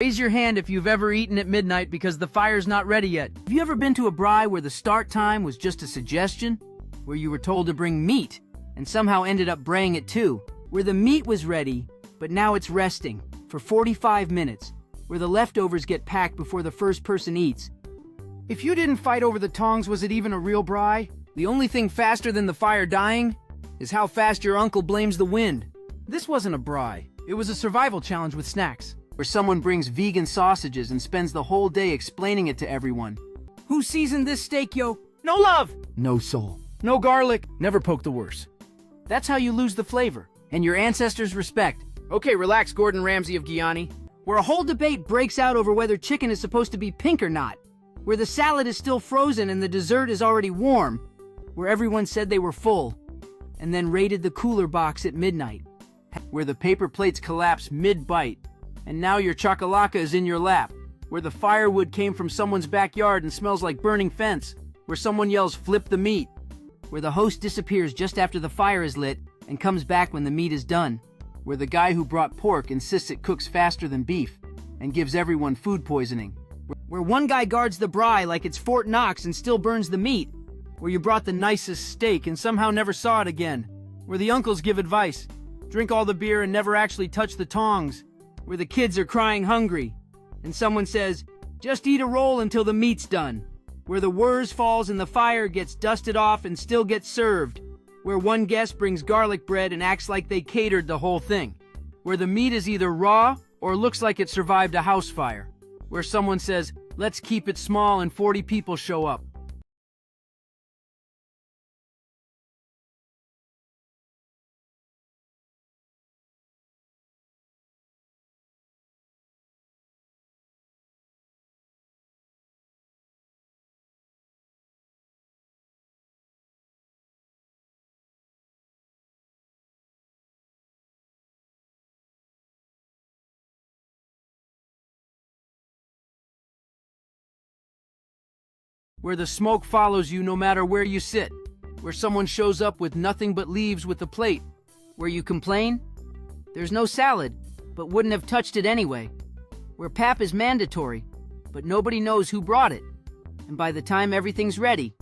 Raise your hand if you've ever eaten at midnight because the fire's not ready yet. Have you ever been to a braai where the start time was just a suggestion? Where you were told to bring meat and somehow ended up braying it too? Where the meat was ready, but now it's resting for 45 minutes. Where the leftovers get packed before the first person eats. If you didn't fight over the tongs, was it even a real braai? The only thing faster than the fire dying is how fast your uncle blames the wind. This wasn't a braai. It was a survival challenge with snacks, where someone brings vegan sausages and spends the whole day explaining it to everyone. Who seasoned this steak, yo? No love! No soul. No garlic. Never poke the worse. That's how you lose the flavor, and your ancestors' respect. Okay, relax, Gordon Ramsay of Guyana. Where a whole debate breaks out over whether chicken is supposed to be pink or not. Where the salad is still frozen and the dessert is already warm. Where everyone said they were full, and then raided the cooler box at midnight. Where the paper plates collapse mid-bite, and now your chakalaka is in your lap. Where the firewood came from someone's backyard and smells like burning fence. Where someone yells, "Flip the meat." Where the host disappears just after the fire is lit and comes back when the meat is done. Where the guy who brought pork insists it cooks faster than beef and gives everyone food poisoning. Where one guy guards the braai like it's Fort Knox and still burns the meat. Where you brought the nicest steak and somehow never saw it again. Where the uncles give advice, drink all the beer and never actually touch the tongs. Where the kids are crying hungry and someone says, just eat a roll until the meat's done. Where the whirs falls and the fire gets dusted off and still gets served. Where one guest brings garlic bread and acts like they catered the whole thing. Where the meat is either raw or looks like it survived a house fire. Where someone says, let's keep it small and 40 people show up. Where the smoke follows you no matter where you sit. Where someone shows up with nothing but leaves with a plate. Where you complain? There's no salad, but wouldn't have touched it anyway. Where pap is mandatory, but nobody knows who brought it. And by the time everything's ready,